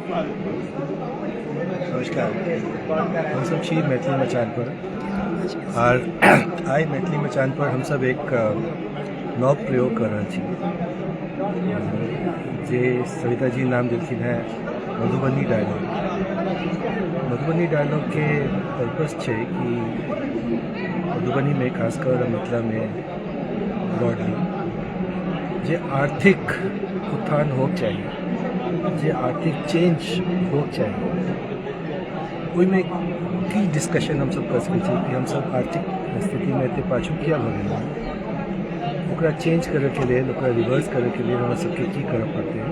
नमस्कार, हम सब छी मैथिली मचान पर और आइ मैथिली मचान पर हम सब एक नव प्रयोग कर रहे छी जे सविता जी नाम देलखिन हैं मधुबनी डायलॉग। मधुबनी डायलॉग के पर्पस है कि मधुबनी में खासकर मिथिला में ब्रॉडली जे आर्थिक उत्थान होक चाहिए, जे आर्थिक चेंज होक चाहिए, में की डिस्कशन हम सब कर सकते कि हम सब आर्थिक स्थिति में एते पाछू किया भ गेल, ओकरा चेंज करे के लिए, ओकरा रिवर्स करे के लिए हम सबके की करे पड़ते हैं,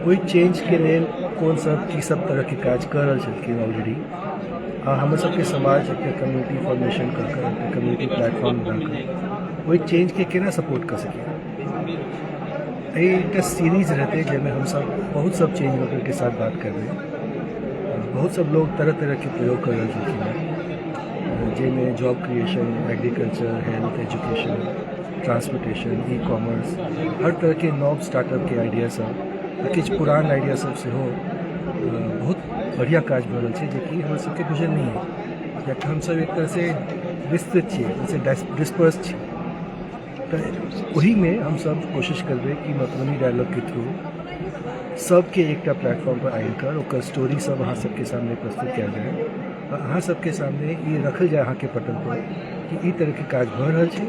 वही चेंज के लिए कौन सब की सब तरह के काज कर रहे छलखिन ऑलरेडी, आ हम सबके समाज एक कम्युनिटी फॉर्मेशन कर कम्युनिटी प्लेटफॉर्म बनाकर वही चेंज के केना सपोर्ट कर सके। एक सीरीज रहते जिसमें हम सब बहुत सब चेंज मेकर के साथ बात कर रहे हैं। बहुत सब लोग तरह तरह के प्रयोग कर रहे हैं जिनमें job creation, agriculture, health, education, transportation, e commerce, हर तरह के नव स्टार्टअप के आइडिया सब, किछ पुरान आइडिया सब से हो बहुत बढ़िया काज भ रहल छै जेकि हमर सबके बुझल नहीं है, कियाकि हम सब एक तरह से विस्तृत छियै, जैसे डिस्पर्स छियै। तो वही में हम सब कोशिश करबे कि मधुबनी डायलॉग के थ्रू सबके एक प्लेटफॉर्म पर आकर ओकर स्टोरी सब अहाँ सबके सामने प्रस्तुत किया जाए और अहाँ सबके सामने ये रखल जाए अहाँ के पटल पर कि ई तरह के काज भ रहल छै,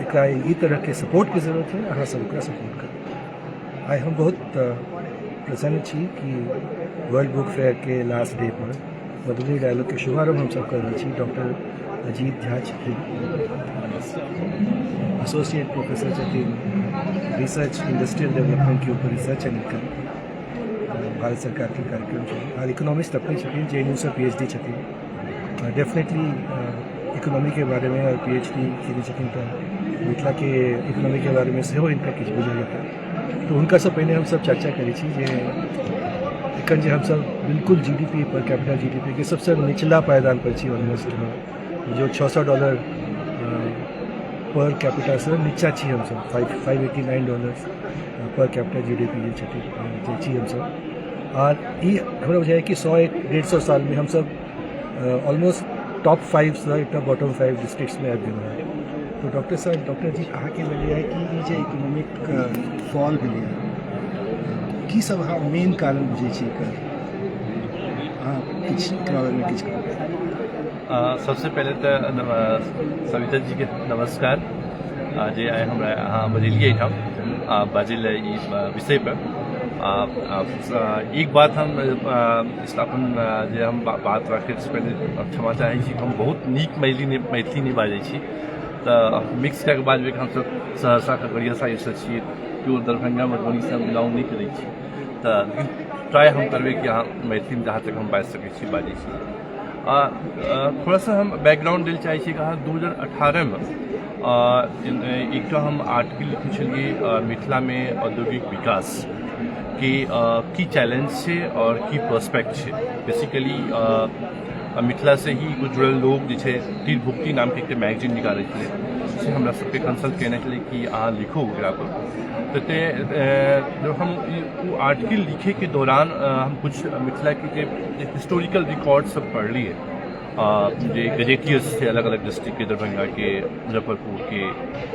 एकरा ई तरह के सपोर्ट की जरूरत है, अहाँ सब ओकरा सपोर्ट करू। आई हम बहुत प्रसन्न छी कि वर्ल्ड बुक फेयर के लास्ट डे पर मधुबनी डायलॉग के शुभारंभ हम सब कर रहे छी। डॉक्टर अजीत झा छथिन, एसोसिएट प्रोफेसर छथिन, रिसर्च इंडस्ट्रियल डेवलपमेंट के ऊपर रिसर्च है निकल भारत सरकार के कार्यक्रम है और इकोनॉमिस्ट अपने छथिन JNU से PhD छथिन। डेफिनेटली इकोनॉमी के बारे में और PhD के छथिन तो मिथिला के इकोनॉमी के बारे में सेहो इनका किछु बुझल है, तो उनका से पहले हम सब चर्चा करी छी जे एखन जे हम सब बिल्कुल GDP पर कैपिटल GDP के सबसे निचला पायदान पर छी, ऑलमोस्ट जो $600 पर कैपिटल से नीचा छी हम सब, $589 पर कैपिटल GDP जे छी हम सब। और ये हमरा बुझाय कि 100-150 साल में हम सब ऑलमोस्ट टॉप 5 से एक बॉटम 5 डिस्ट्रिक्ट्स में आबि गेल है। तो डॉक्टर जी अहाँ के भेलै है कि ये जे इकोनॉमिक फॉल भेलै है की सब अहाँ मेन कारण बुझै छी एकर, अहाँ किछु एकरा बारे में किछु कहबै। सबसे पहले तो सविता जी के नमस्कार जे आइ हमरा अहाँ बजेलिए ठाम बाजै विषय पर। एक बात हम अपन जे हम बात रखे से पहले क्षमा चाहे छी, हम बहुत नीक मैथिली नहीं बाजै छी, तो मिक्स करके बाजबे हम सब सहरसा खगड़िया साइड से छियै, केओ दरभंगा मधुबनी से बिलोंग नहीं करै छी, तो ट्राई हम करबे कि अहाँ मैथिली में जहाँ तक हम बाजि सकै छी बाजै छी। थोड़ा सा हम बैकग्राउंड दिल चाहे छी कि 2018 में एक हम आर्टिकल लिखे छलिए मिथिला में औद्योगिक विकास के की चैलेंज है और की प्रोस्पेक्ट है। बेसिकली मिथिला से ही कुछ जुड़ल लोग जे तीरभुक्ति नाम के एक मैगजीन निकाले से हमरा सबके कंसल्ट केने छलै कि अहाँ लिखो एकरा पर। तो जब हम वो आर्टिकल लिखे के दौरान हम कुछ मिथिला के हिस्टोरिकल रिकॉर्ड सब पढ़ लिए, जो गजेटियर्स थे अलग अलग डिस्ट्रिक्ट के, दरभंगा के, मुजफ्फरपुर के,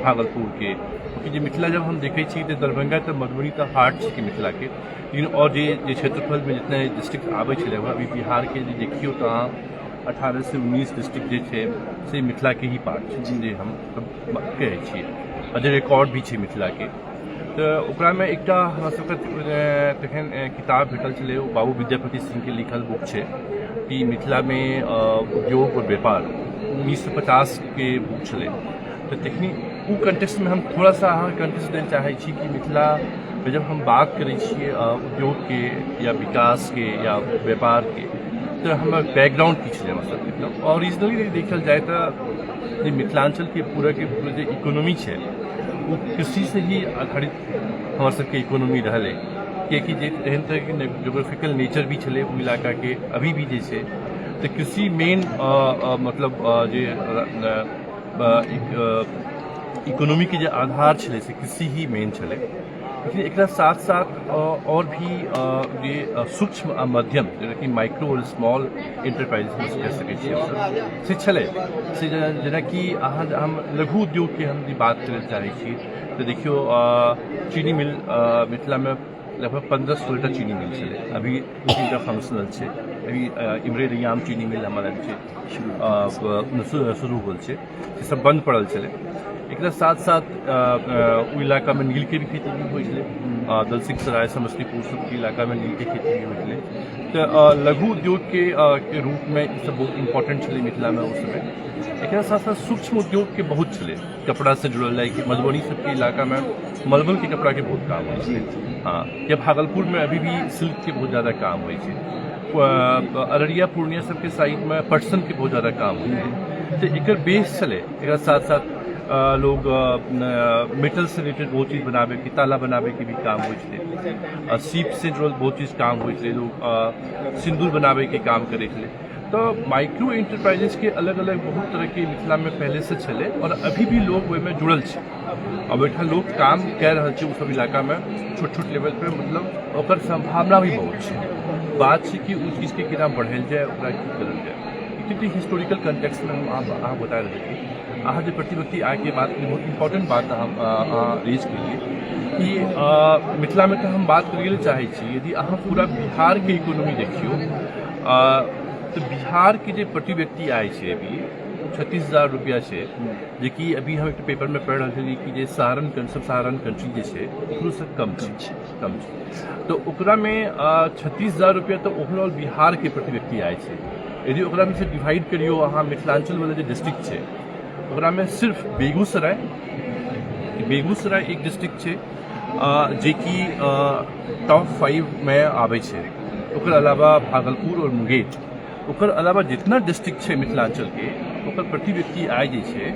भागलपुर के, क्योंकि मिथिला जब हम देखे तो दरभंगा तो मधुबनी तो हार्ट है मिथिला के, लेकिन और जो क्षेत्रफल में जितने डिस्ट्रिक्ट आवे अभी बिहार के देखियो तो 18 से 19 डिस्ट्रिक्ट जे से मिथिला के ही पार्ट जे हम कहे छिए, और जो रिकॉर्ड भी है मिथिला के। तो ओकरा में एकटा हमरा सबके तखन किताब भेटल छलै, बाबू विद्यापति सिंह के लिखल बुक है कि मिथिला में उद्योग और व्यापार 1950 के बुक छलै। तो तखनी वो कंटेक्स्ट में हम थोड़ा सा अहाँ कंटेक्स्ट देना चाहे छी कि मिथिला में जब हम बात करै छियै उद्योग के या विकास के या व्यापार के, तो हमारा बैकग्राउंड की छलै मतलब ओरिजिनली देखल जाए तो मिथिलांचल के पूरा जो इकोनॉमी है वो कृषि से ही आधारित हमारे सबके इकोनॉमी रहा है, कियाकि एहन तरह के जोग्राफिकल नेचर भी छलै वो इलाका के अभी भी जे तो कृषि मेन मतलब जे इकोनॉमी के जो आधार छलै से कृषि ही मेन छलै। लेकिन एक साथ साथ और भी ये सूक्ष्म आ मध्यम जेनाकि माइक्रो और स्मॉल इंटरप्राइजेस कह सकै छियै हमसब से छलै से जेनाकि अहाँ हम लघु उद्योग के हम बात करय चाहै छी तऽ देखियौ चीनी मिल मिथिला में लगभग 15-16 टा चीनी मिल छलै अभी 2-3 टा फंक्शनल छै अभी इमरे रैयाम चीनी मिल हमारा छै शुरू होल छै से सब बंद पड़ल छलै एक साथ साथ ओ इलाका में नील के भी खेती भी होइ छलै दलसिंह सराय समस्तीपुर सबके इलाका में नील के खेती भी होइ छलै तो लघु उद्योग के रूप में ई सब बहुत इम्पोर्टेंट छलै मिथिला में उस समय एक साथ साथ सूक्ष्म उद्योग के बहुत छलै कपड़ा से जुड़ल है कि मधुबनी सबके इलाका में मलबल के कपड़ा के बहुत काम होइ छै हाँ या भागलपुर में अभी भी सिल्क के बहुत ज़्यादा काम होइ छै अररिया पूर्णिया सबके साइड में पटसन के बहुत ज़्यादा काम होइ छै तो एक बेस चले एक साथ साथ लोग मेटल से रिलेटेड बहुत चीज़ बनावे की ताला बनावे के भी काम होइ छलै सीप से जुड़ल बहुत चीज़ काम होइ छलै लोग सिंदूर बनावे के काम करे छलै तो माइक्रो इंटरप्राइजेस के अलग अलग बहुत तरह के मिथिला में पहले से चले और अभी भी लोग में जुड़ल छै और बैठा लोग काम कह रहे छै सब इलाका में छोट छोट लेवल पे मतलब ओकर संभावना भी बहुत छै बात छै कि उस चीज़ के केना बढ़ायल जाए ओकरा की करल जाए एक हिस्टोरिकल कंटेक्स्ट में हम अहाँ बता रहे छी अहाँ जो प्रतिव्यक्ति आय के बात बहुत इम्पोर्टेंट बात हम रेज करिए कि मिथिला में तो हम बात करिए चाहे छी यदि अहाँ पूरा बिहार के इकोनॉमी देखियो तो बिहार के जो प्रति व्यक्ति आय छै अभी 36,000 रुपया छै जेकि अभी हम एक पेपर में पढ़ रहे थे कि जे सहारन कंट्री जे छै ओकरो से कम छै तो ओकरा में 36,000 रुपया तो ओवरऑल बिहार के प्रति व्यक्ति आय छै यदि ओकरा में से डिवाइड करियो अहाँ मिथिलांचल वाला जो डिस्ट्रिक्ट छै ओकरा में सिर्फ बेगूसराय एक डिस्ट्रिक्ट छै जे कि टॉप 5 में आबै छै ओकर अलावा भागलपुर और मुंगेर ओकर अलावा जितना डिस्ट्रिक्ट छै मिथिलांचल के ओकर प्रति व्यक्ति आय जे छै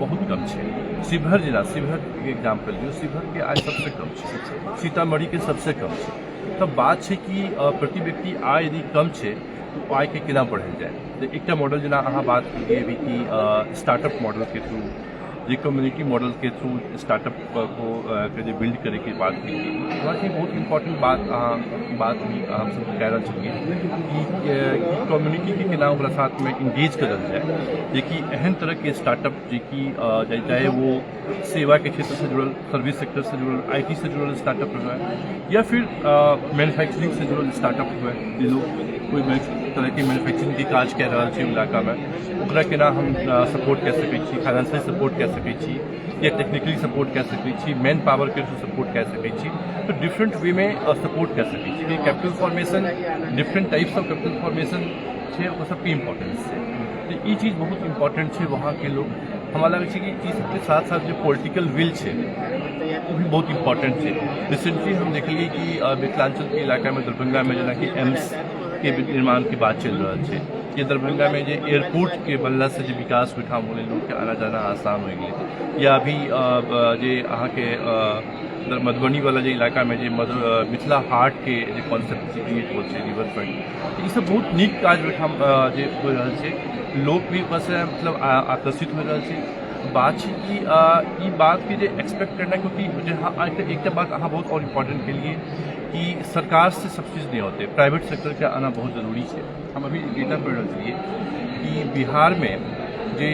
बहुत कम छै शिवहर जिला शिवहर के एग्जाम्पल लियो शिवहर के आय सबसे कम छै सीतामढ़ी के सबसे कम छै तब बात छै कि प्रति व्यक्ति आय यदि कम छै तो आय के केना बढ़ल जाए तो एक मॉडल जेना अहाँ बात करिए अभी कि स्टार्टअप मॉडल के थ्रू जो कम्युनिटी मॉडल के थ्रू स्टार्टअप को जो बिल्ड करे की बात की वहाँ की बहुत इम्पोर्टेंट बात भी हम सब कह रहे छलिए कि कम्युनिटी के केना ओकरा साथ में इंगेज करल जाए जेकि एहन तरह के स्टार्टअप जेकि चाहे वो सेवा के क्षेत्र से जुड़ल सर्विस सेक्टर से जुड़ल IT से जुड़ल स्टार्टअप हुए या फिर मैन्युफैक्चरिंग से जुड़ल स्टार्टअप हुए जे लोग कोई तरह के मैन्युफैक्चरिंग के काज कह रहा है इलाका में ओकरा केना हम सपोर्ट कह सकै छी फाइनेंशियल सपोर्ट कह सकै छी या टेक्निकली सपोर्ट कह सकै छी मैन पावर के थ्रू सपोर्ट कह सकै छी तो डिफरेंट वे में सपोर्ट कह सकै छी कि capital formation different types of capital formation छै ओकर सबके इम्पोर्टेंस छै तो ये चीज़ बहुत इम्पोर्टेंट है वहाँ के लोग हमरा लगे कि ई सबके साथ साथ जो पॉलिटिकल विल है वो भी बहुत इम्पोर्टेंट है रिसेंटली हम देखलिए कि मिथिलांचल के इलाका में दरभंगा में जेना कि एम्स के निर्माण की बात चल रहा है कि दरभंगा में जो एयरपोर्ट के बनला से जो विकास ओठाम होने लोग के आना जाना आसान हो गए या अभी जे अहाँ के मधुबनी वाला जो इलाका में जो मिथिला हाट के जो कॉन्सेप्ट क्रिएट हो रिवर फ्रंट ये सब बहुत नीक काज ओठाम जे हो रहा है लोग भी से मतलब आकर्षित हो रहा है बात है कि ई बात के जो एक्सपेक्ट करना क्योंकि एक बात अहाँ बहुत और इम्पोर्टेंट के लिए कि सरकार से सब चीज़ नहीं होते प्राइवेट सेक्टर के आना बहुत ज़रूरी है हम अभी डेटा पढ़ रहे थे कि बिहार में जे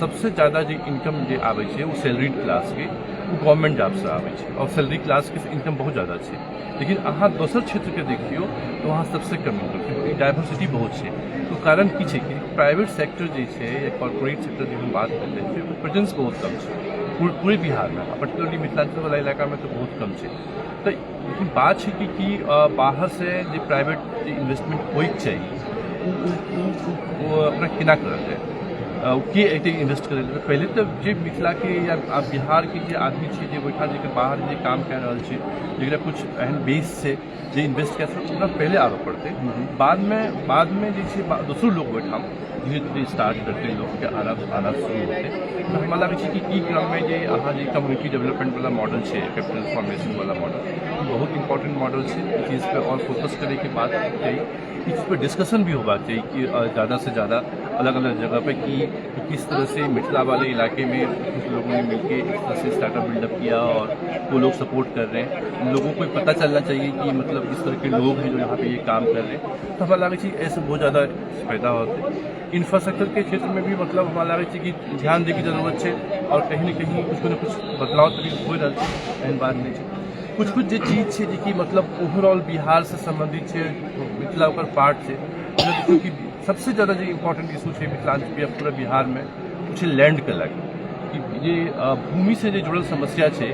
सबसे ज़्यादा जो इनकम जो आवे है वो सैलरीड क्लास के वो गवर्नमेंट जॉब से आवे है और सैलरी क्लास के इनकम बहुत ज़्यादा है लेकिन अहाँ दोसर क्षेत्र के देखियो तो वहाँ सबसे कम इनकम डाइवर्सिटी बहुत है तो कारण की है कि प्राइवेट सेक्टर जो है या कॉर्पोरेट सेक्टर जो हम बात करते हैं वो प्रेजेंस बहुत कम है पूरे बिहार में पर्टिकुलरली मिथिलांचल वाला इलाका में तो बहुत कम है तो लेकिन बात है कि बाहर से जो प्राइवेट इन्वेस्टमेंट हो चाहिए वो केना करल जाए के इन्वेस्ट करे पहले तो जे मिथिला के या बिहार के जे आदमी है जो बैठा जगह बाहर जे काम कर रहा है जरा कुछ एहन बेस से जे इन्वेस्ट कर सकते पहले आगे पड़ते बाद में जैसे दूसरों लोग बैठा धीरे धीरे स्टार्ट करते लोग के आना शुरू होते तो हमारा लगे कि ई क्रम में जे अहाँ जे कम्युनिटी डेवलपमेंट वाला मॉडल है कैपिटल फॉर्मेशन वाला मॉडल बहुत इंपॉर्टेंट मॉडल है चीज़ पर और फोकस करे की बात चाहिए इस पर डिस्कशन भी होगा चाहिए कि ज़्यादा से ज़्यादा अलग अलग जगह पे कि किस तरह से मिथिला वाले इलाके में कुछ लोगों ने मिलकर इस तरह से स्टार्टअप बिल्डअप किया और वो लोग सपोर्ट कर रहे हैं। लोगों को पता चलना चाहिए कि मतलब इस तरह के लोग हैं जो यहाँ पे ये काम कर रहे हैं, तो हमारा लगे ऐसे बहुत ज़्यादा फायदा होते हैं। इंफ्रास्ट्रक्चर के क्षेत्र में भी मतलब हमारा लगे कि ध्यान देने की जरूरत है और कहीं न कहीं कुछ न कुछ बदलाव तभी हो रहा है। एहन बात नहीं है, कुछ कुछ जो चीज़ है जी मतलब ओवरऑल बिहार से संबंधित है, मिथिला ओकर पार्ट है, क्योंकि सबसे ज़्यादा जो इम्पोर्टेंट इशू है मिथिलांचल या पूरा बिहार में कुछ लैंड के लगे कि ये भूमि से जो जुड़ल समस्या है,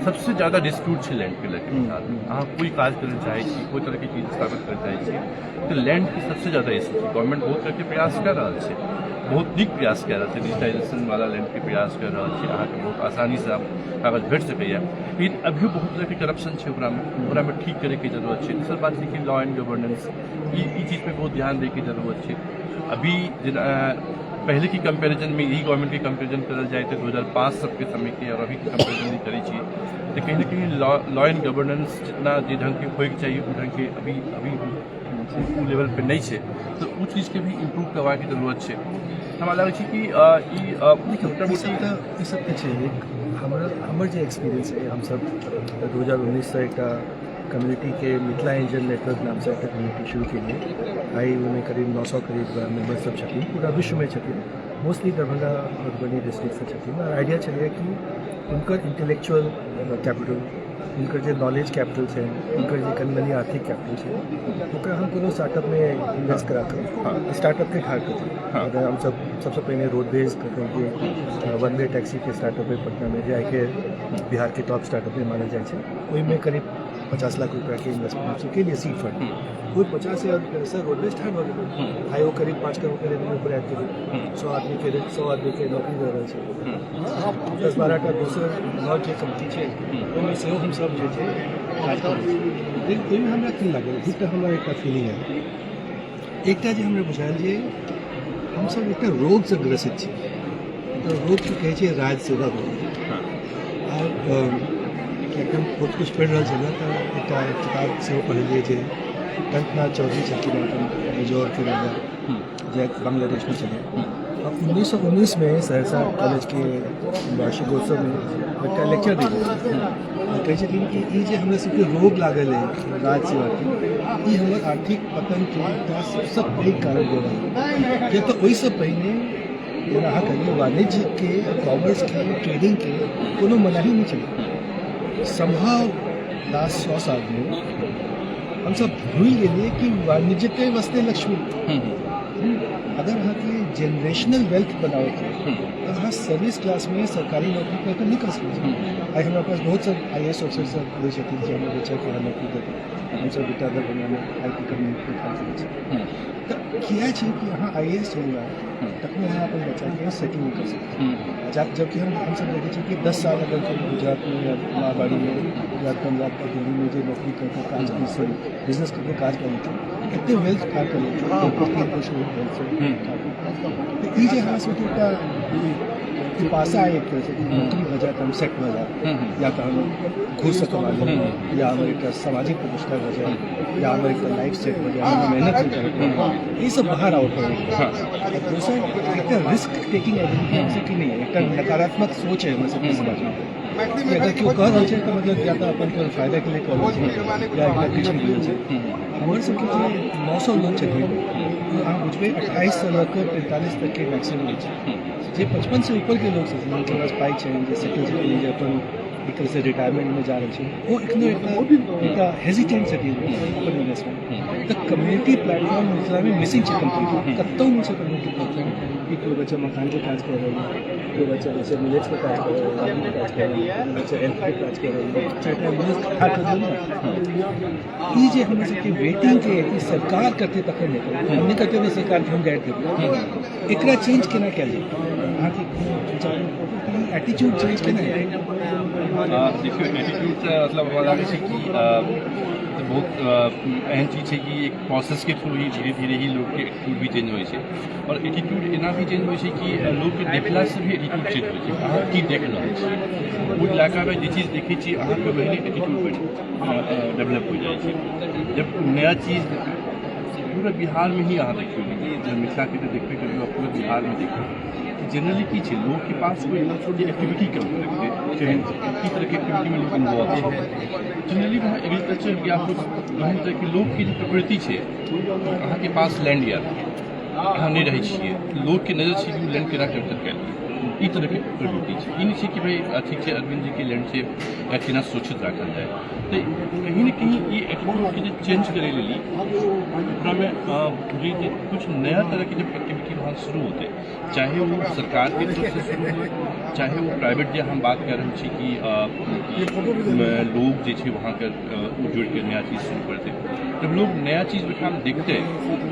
सबसे ज़्यादा डिस्प्यूट है लैंड के लगे बिहार में। अहाँ कोई काज करना चाहे छी, कोई तरह की चीज स्थापित करना चाहे छी, तो लैंड की सबसे ज़्यादा इशू है। गवर्नमेंट बहुत तरह के प्रयास कर रहा है, बहुत नीक प्रयास कर रहा है, डिजिटाइजेशन वाला लैंड के प्रयास कर रहा है, अहाँ बहुत आसानी से आप कागज भेट सकैया। लेकिन अभी बहुत तरह के करप्शन है, ओकरा में ठीक करे की जरूरत है। दूसरी बात है कि लॉ एंड गवर्नेंस ई चीज़ पे बहुत ध्यान दे की जरूरत है। अभी पहले की कंपैरिजन में यही गवर्नमेंट की कंपैरिजन करल जाए तो 2005 सबके समय के और अभी की कंपैरिजन नहीं करी चाहिए, तो कहीं ना कहीं लॉ एंड गवर्नेंस जितना जो ढंग के होए के चाहिए वो ढंग के अभी लेवल पे नहीं है, तो वो चीज़ के भी इम्प्रूव करवा की जरूरत है। हमरा लगे छै कि ई सब छै हमर जे एक्सपीरियंस है, हम सब 2019 से एक कम्युनिटी के मिथिला एंजल नेटवर्क नाम से एक कम्युनिटी शुरू किए। आई उनमें करीब 900 करीब मेंबर सब छथिन, पूरा विश्व में छथिन, मोस्टली दरभंगा मधुबनी डिस्ट्रिक्ट से छथिन। और आइडिया चलिए कि उनकर इंटेलेक्चुअल कैपिटल, उनकर जो नॉलेज कैपिटल है, उनकर जो कनी मनी आर्थिक कैपिटल है, ओकरा हम कोनो स्टार्टअप में इन्वेस्ट करा कर स्टार्टअप के ठाड़ करते। हम सबसे पहले रोडवेज के वन वे टैक्सी के स्टार्टअप है पटना में, जाके बिहार के टॉप स्टार्टअप में मानल जाए छै। ओहिमे करीब 50 लाख रुपया के इन्वेस्टमेंट के लिए सीड फंड, कोई 50,000 पैसा रोडवेज ठाड़ हो गए, आयो करीब 5 करोड़ के रेवेन्यू पर आबि गेलै। 100 आदमी के नौकरी दे रहल छै। 10-12 टा दोसर नौ जे कंपनी छै, ओहिमे सेहो हम सब जे छै काज करै छी। लेकिन ओहिमे हमरा की लागल, दूटा हमरा एकटा फीलिंग है। एकटा जे हमरा बुझायल जे हम सब एकटा रोग से ग्रसित छी, तो रोग के कहै छै राज सेवा रोग। और एकदम बहुत कुछ पढ़ि रहल छलै तऽ एकटा किताब सेहो पढ़लियै जे कंकनाथ चौधरी छलखिन, अपन बेजोड़ के राजा जे बांग्लादेश में चले। और 1919 में सहरसा कॉलेज के वार्षिकोत्सव में एक लेक्चर दी कहै छथिन कि ई जे हमरा सबके रोग लागल है राज सेवा के, ई हमर आर्थिक पतन के एकटा सबसे पैघ कारण रहल। किया तऽ ओहिसँ पहिने जेना अहाँ कहलियै वाणिज्य के, कॉमर्स के, ट्रेडिंग के कोनो मनाही नहीं चले। संभव लास्ट 100 साल में हम सब भूल गए कि वाणिज्य के वास्ते लक्ष्मी। अगर अहाँ के जनरेशनल वेल्थ बनाओ तो अहाँ सर्विस क्लास में सरकारी नौकरी कर नहीं कर सकते। आई हमारे पास बहुत सारे IAS ऑफिसर सब हुए छथिन जे हमें बच्चा के नौकरी देते, हम सब बेटा दरभंगा में IT कंपनी काम करै छी। तो किया छै कि अहाँ IAS होगा तखन अहाँ अपन बच्चा के सेटिंग नहीं कर सकते। जबकि हम सब देखे कि 10 साल अगर गुजरात में या महाबाड़ी में या पंजाब के दिल्ली में जो नौकरी करके काज बिजनेस करके काज करते एते वेल्थ ठाड़ कर लेते। तो ये हमरा सबके पिपासा है एक तरह से नौकरी भऽ जाए, हम सेट भऽ जाए, या तो हम घुस कमा ली, या हमारे एक सामाजिक प्रतिष्ठा भऽ जाए, या हमारे एक लाइफ सेट भऽ जाए, हम मेहनत करें, ये सब बाहर आउट है। दूसरा एक रिस्क टेकिंग एबिलिटी हम सबकी नहीं है, एक नकारात्मक सोच है हमारे सबके समाज में कि अगर क्यों कह रहे हैं तो मतलब या तो अपन फायदा के लिए कर रहे हैं या किछु भी है। हमारे सबके जो 900 लोग चाहिए, अहाँ बुझबै 28 से लेकर 45 तक के मैक्सिमम है। जे 55 से ऊपर के लोग छथिन जिनके पास पाई छै, जे सेटल छथिन, जे अपन एक तरह से रिटायरमेंट में जा रहे हैं, वो इतना हेजिटेंट छथिन अपन इन्वेस्टमेंट। तो कम्युनिटी प्लेटफॉर्म मिथिला में मिसिंग है कंप्लीटली, कतौ नहीं है कम्युनिटी प्लेटफॉर्म कि कोई बच्चा मकान के काज कर रहा है, कोई बच्चा जैसे मिलेज के काज कर रहा है, काज कर रहा है, बच्चा हेल्थ के काज कर रहा है, चाहे एम्बुलेंस खड़ा कर दो। ये जे हम सबके वेटिंग के कि सरकार करते तक नहीं करते, हम नहीं करते हुए सरकार के हम गाइड देते। एकरा चेंज केना कैल जाए, अहाँ के एटीट्यूड चेंज केना देखियो एटीट्यूड से मतलब हमारा लगे कि बहुत एहन चीज है कि एक प्रोसेस के थ्रू ही धीरे धीरे ही लोग के एटीट्यूड भी चेंज होय छै। और एटीट्यूड एना भी चेंज होय छै कि लोग के देखला से भी एटीट्यूड चेंज होय छै। अहाँ की देख रहल छी, ओ इलाका में जे चीज देखै छी अहाँ के वही एटीट्यूड डेवलप हो जाए छै। जब नया चीज पूरा बिहार में ही अहाँ देखिए मिथिला के देखबे करियो पूरा बिहार में देखिए जनरली की छै लोग के पास कोई एकदम छोटी एक्टिविटी कम करके की तरह के एक्टिविटी में लोग इन्वॉल्व है जनरली वहाँ एग्रीकल्चर या फिर एहन तरह के लोग की प्रवृत्ति है अहाँ के पास लैंड या अहाँ नहीं रहे छिए लोग के नजर छै कि लैंड केना कैप्चर कयल ई तरह के प्रवृत्ति है ई नहीं छै कि भाई ठीक है अरविंद जी के लैंड से या केना सुरक्षित रखल जाए तो कहीं न कहीं ये एक्टिविटी के चेंज करे लेली ओकरा में कुछ नया तरह की जब एक्टिविटी वहाँ शुरू होते चाहे वो सरकार की तरफ से शुरू हो चाहे वो प्राइवेट जे हम बात कर रहे छी कि लोग जे वहाँ कर जुड़ के नया चीज़ शुरू करते जब लोग नया चीज़ बैठा हम देखते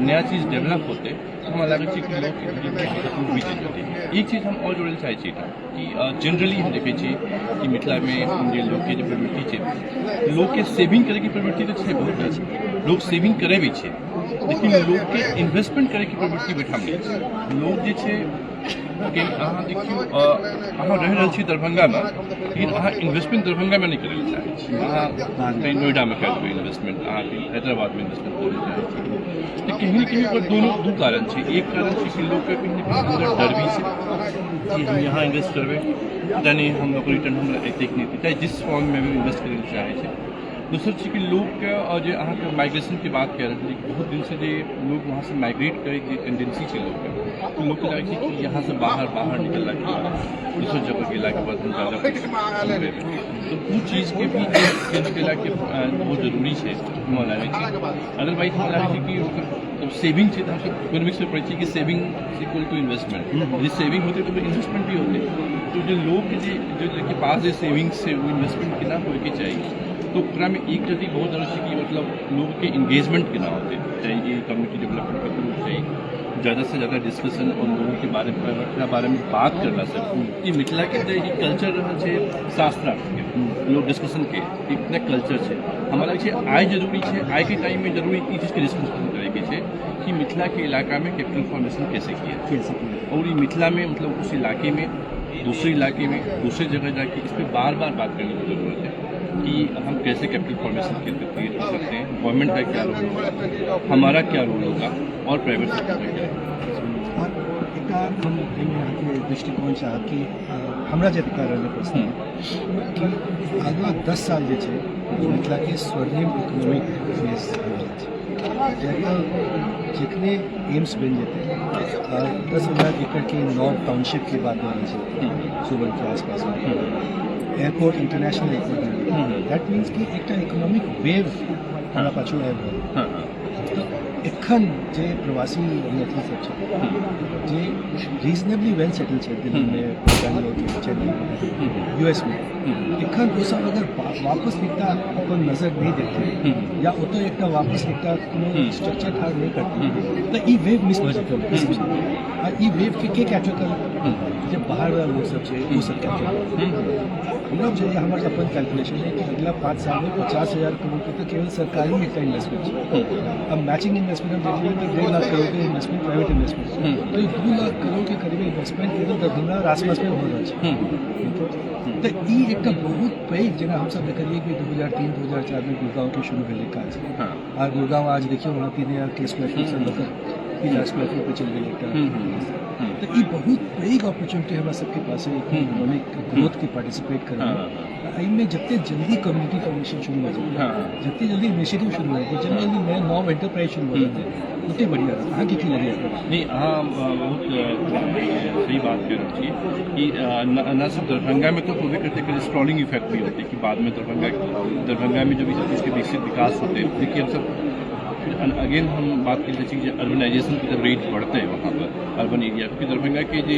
नया चीज़ डेवलप होते तो हमें लगे कि लोग भी चेंज होते एक चीज़ हम और जोड़े चाहे कि जनरली हम देखे कि मिथिला में जे लोग के जो प्रवृत्ति है लोग के सेविंग करे की प्रवृत्ति तो है बहुत अच्छी लोग सेविंग करे भी है लेकिन लोग के इन्वेस्टमेंट करे की प्रवृत्ति बैठा नहीं लोग जे है कि अहाँ देखियो अहाँ रह रहल छी दरभंगा में लेकिन अहाँ इन्वेस्टमेंट दरभंगा में नहीं करे चाहे छी अहाँ नोएडा में कर इन्वेस्टमेंट अहाँ हैदराबाद में इन्वेस्टमेंट करे चाहे छी तो कहीं न कहीं पर दोनों दो कारण है एक कारण है कि लोग के कहीं न कहीं अंदर डर भी है कि हम यहाँ इन्वेस्ट करबे यानी हम लोग रिटर्न हम एतेक नहीं चाहे जिस फॉर्म में भी इन्वेस्ट करे चाहे छी दूसर चीज कि लोग के जो अहाँ के माइग्रेशन की बात कह रहे थे बहुत दिन से जो लोग वहाँ से माइग्रेट करे की टेंडेंसी है लोग के तो लोग के लगे कि यहाँ से बाहर निकलना के दूसर जगह गेला के बाद हम ज़्यादा तो वो चीज़ के भी चेंज केला के बहुत जरूरी है हमरा लगे अदरवाइज हमरा लगे कि सेविंग है तो हम इकोनॉमिक्स में पढ़े कि सेविंग इक्वल टू इन्वेस्टमेंट यदि सेविंग होते तो इन्वेस्टमेंट भी होते तो जो लोग के पास जो सेविंग्स है वो इन्वेस्टमेंट कितना होने के चाहिए तो ओकरा में एक जल्दी बहुत जरूरी है कि मतलब लोगों के इंगेजमेंट केना होते चाहे ये कम्युनिटी डेवलपमेंट के थ्रू चाहिए ज़्यादा से ज़्यादा डिस्कशन और लोगों के बारे में बात करना सर कि मिथिला के जो कल्चर रहा है शास्त्र के लोग डिस्कशन के इतना कल्चर है हमारा आय जरूरी है आय के टाइम में जरूरी ई चीज़ के डिस्कशन करे के कि मिथिला के इलाका में कैपिटल फॉर्मेशन कैसे किया और ये मिथिला में मतलब उस इलाके में दूसरे इलाके में दूसरी जगह जाके इस पर बार बार बात करने की ज़रूरत है कि हम कैसे कैपिटल फॉर्मेशन क्रिएट कर सकते हैं गवर्नमेंट का क्या रोल होगा हमारा क्या रोल होगा और प्राइवेट सेक्टर का क्या और हम यहाँ के दृष्टिकोण से कि हमरा जे कारण प्रश्न कि अगला 10 साल जे छै मिथिला के स्वर्णिम इकोनॉमिक फेज जितने एम्स बन जेते 10,000 एकड़ के नॉर्थ टाउनशिप की बात हो रही है सुबह के आसपास में airport international airport that means कि एक इकोनॉमिक वेव हमारा पाछू आबि रहल तो एखन जे प्रवासी अथी सब छै जे रीजनेबली वेल सेटल छै दिल्ली में बेंगलोर चेन्नई यूएस में एखन ओ सब अगर वापस एकटा अपन नजर नहीं देते या ओतऽ एकटा वापस एकटा कोनो स्ट्रक्चर ठाढ़ नहीं करते तो ई वेव मिस हो जेतै आ ई वेव के कैप्चर कर जे बाहर वाला लोग सब छै वो सब कैप्चर हम जो हमारे अपन कैलकुलेशन है कि अगला 5 साल में 50,000 करोड़ रुपये तो केवल सरकारी में का इन्वेस्टमेंट है अब मैचिंग इन्वेस्टमेंट हम देखिए तो 1.5 लाख करोड़ के इन्वेस्टमेंट प्राइवेट इन्वेस्टमेंट तो 2 लाख करोड़ के करीब इन्वेस्टमेंट केवल दरभंगा और आसपास में हो रहा है तो ई एक बहुत पैघ जेना हम सब देखलिए कि 2003-2004 में गुड़गांव के शुरू भेलै काज और गुड़गांव आज देखिए वहाँ 3,000 के स्क्वायर फीट से लेकर 3,000 स्क्वायर फीट पे चल गई तो ये बहुत पैघ अपॉर्चुनिटी हमारा सबके पास है इकोनॉमिक ग्रोथ के पार्टिसिपेट करना में जितने जल्दी कम्युनिटी फॉर्मेशन शुरू हो जाए जितनी जल्दी इनिशिएटिव शुरू हो जाए जितनी जल्दी नए नॉव एंटरप्राइज शुरू हो जाते हैं उतनी बढ़िया हाँ की लगे नहीं हाँ बहुत सही बात कह रही थी कि न सिर्फ दरभंगा में तो होते करते स्क्रॉलिंग इफेक्ट भी होते कि बाद में दरभंगा में जो भी इसके विकसित विकास होते हैं देखिए हम सब अगेन हम बात करते हैं कि अर्बनाइजेशन की जब रेट बढ़ते हैं वहाँ पर अर्बन एरिया क्योंकि दरभंगा के जो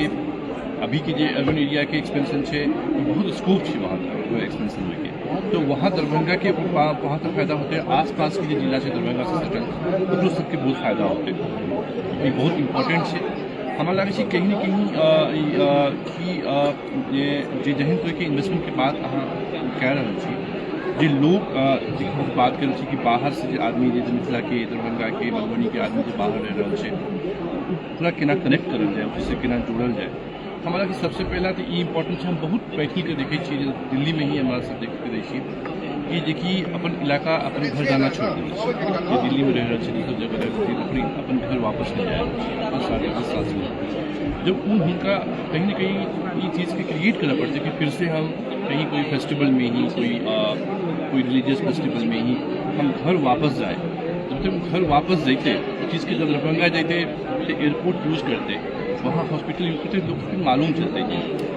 अभी के जो अर्बन एरिया के एक्सपेंशन है बहुत स्कोप है वहाँ का एक्सपेंशन में के तो वहाँ दरभंगा के वहाँ तक फायदा होते हैं आसपास के जो जिला है दरभंगा से सटल तो सबके बहुत फायदा होते हैं ये बहुत इम्पोर्टेंट है हमारा लगे छै कहीं न कहीं कि जहन तो के इन्वेस्टमेंट के बात अहाँ कह रहे छी जे लोग बात कर कि बाहर से जो आदमी जो मिथिला के दरभंगा के मधुबनी के आदमी जो बाहर रह रहा है पूरा केना कनेक्ट करल जाए उससे केना जोड़ल जाए हमारा कि सबसे पहला तो ये इम्पोर्टेंट है हम बहुत बैठल के देखे दिल्ली में ही हमारा सब देखते रहे कि देखिए अपन इलाका अपन घर जाना छोड़ दें, कि दिल्ली में रह रहे थे तो जगह अपनी अपन घर वापस नहीं जाए 10 साल से जब उनका कहीं ना कहीं ये चीज़ की क्रिएट करना पड़ता है कि फिर से हम कहीं कोई फेस्टिवल में ही कोई रिलीजियस फेस्टिवल में ही हम घर वापस जाए। जब हम घर वापस जाते चीज़ के जब दरभंगा जाते तो एयरपोर्ट यूज़ करते वहाँ हॉस्पिटल यूज़ करते लोग फिर मालूम चलते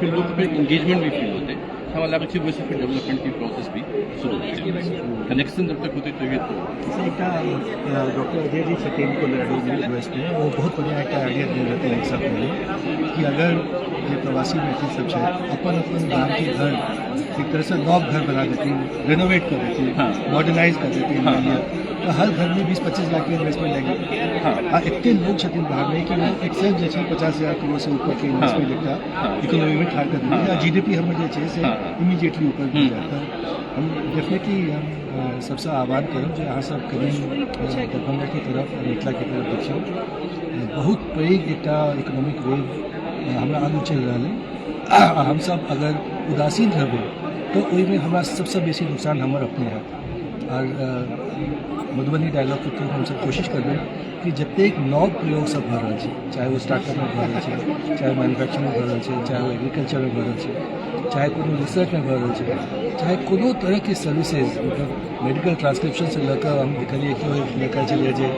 फिर लोग फिर इंगेजमेंट भी फील होते हमारा लगा कि वैसे फिर डेवलपमेंट की प्रोसेस भी शुरू होती कनेक्शन जब तक होते तो ये डॉक्टर अजय जी छतेन को यूएस में वो बहुत बढ़िया एक आइडिया दे रहे थे एक साल पहले कि अगर ये प्रवासी व्यक्ति सब है अपन गाँव के घर एक तरह से नौ घर बना देती रेनोवेट कर देती मॉडर्नाइज कर देती तो हर घर में 20-25 लाख की इन्वेस्टमेंट लगेगी। हाँ इतने लोग छथिन बाहर में कि वो एक्सेल जैसे 50,000 करोड़ से ऊपर के इन्वेस्टमेंट लगता इकोनॉमी में ठार कर देती जीडीपी हमारे जैसे इमीडिएटली ऊपर भी जाता हम डेफिनेटली हम सबसे आह्वान करें जो यहाँ सब करीब दरभंगा की तरफ और मिथिला की तरफ देखिए बहुत पैघ एक इकोनॉमिक वेव हमरा आगू चल रहा है हम सब अगर उदासीन रहबै तो ओहिमे हमरा सबसे बेसी नुकसान हमर अपने है और मधुबनी डायलॉग के थ्रू हम सब कोशिश करबै कि जतेक नव प्रयोग सब भऽ रहल छै चाहे वो स्टार्टअप में भऽ रहल छै चाहे मैन्युफैक्चरिंग भऽ रहल छै चाहे वो एग्रीकल्चर में भऽ रहल छै चाहे कोनो रिसर्च में भऽ रहल छै चाहे कोनो तरह के सर्विसेज मतलब मेडिकल ट्रांसक्रिप्शन से लऽ कऽ हम देखलिए कि लेकर चलिए जे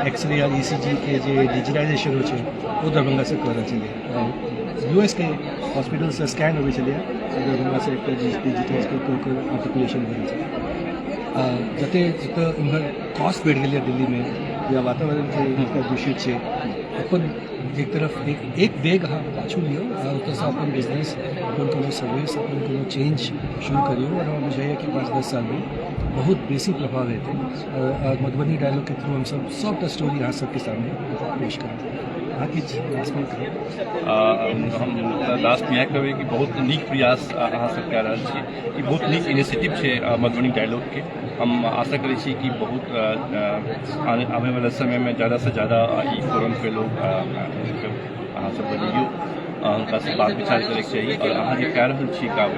एक्सरे या ECG के जे डिजिटाइजेशन हो छै वो दरभंगा से कर रहल छलिए US के हॉस्पिटल से स्कैन होवे छलिए दरभंगा से एक डिजिटाइज कर आर्टिकुलेशन भेल छै जते इम्हर कॉस्ट बढ़ गई दिल्ली में या वातावरण के दूषित है अपन एक तरफ एक बेग अहाँ पाछू लियो ओतऽ से अपन बिजनेस अपन कोनो सर्विस अपन कोनो चेंज शुरू करियो और हमरा बुझाइए कि 5-10 साल में बहुत बेसी प्रभाव हेतै और मधुबनी डायलॉग के थ्रू हम सबटा स्टोरी अहाँ सबके सामने पेश करब अहाँ किछु हम लास्ट में कहबै कि बहुत नीक प्रयास अहाँ सब कऽ रहल छी ई बहुत नीक इनिशिएटिव छै मधुबनी डायलॉग के हम आशा करै छी कि बहुत आने वाला समय में ज़्यादा से ज़्यादा ई फोरम पे लोग अहाँ सब बनियो उनका से बात विचार करैके चाहिए और अहाँ जे कऽ रहल छी काम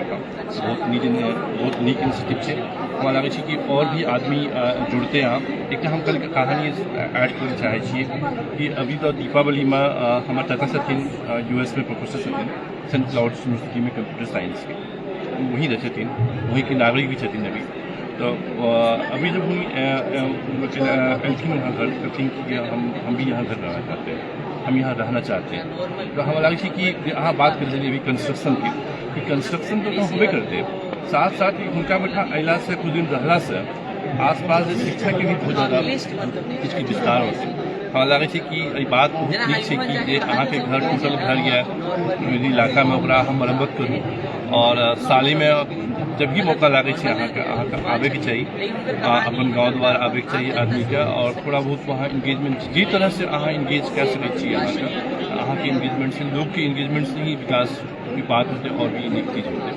बहुत नीक इनिशिएटिव छै हमरा लागै छै कि और भी आदमी जुड़ते यहाँ एक हम कल कहानी ऐड करना चाहे छिए कि अभी तो दीपावली में हमारे चाचा छथिन US में प्रोफेसर छथिन सेंट क्लाउड यूनिवर्सिटी में कंप्यूटर साइंस के वहीं रहते छथिन वहीं के नागरिक भी छथिन अभी तो अभी जब एलखिन यहाँ घर कहथिन कि हम भी यहाँ घर रहना चाहते हैं हम यहाँ रहना चाहते हैं तो हमें लगे कि अहाँ बात कर अभी कंस्ट्रक्शन की कि कंस्ट्रक्शन तो होबे करते साथ साथ उनका बैठा अला से कुछ दिन रहला से आसपास शिक्षा के भी बहुत ज़्यादा किछु विस्तार होते हमरा लगे कि ये बात बहुत नीक है कि जे अहाँ के घर टूटल घर या इलाका में ओकरा हम मरम्मत करूँ और साली में जब भी मौका लगे अहाँ आबे के चाहिए अपन गाँव द्वार आबे के चाहिए आदमी के और थोड़ा बहुत वहाँ इंगेजमेंट जी तरह से अहाँ इंगेज कर सकते अहाँ के इंगेजमेंट से लोग के इंगेजमेंट से ही विकास की बात होते और भी नीक चीज होते।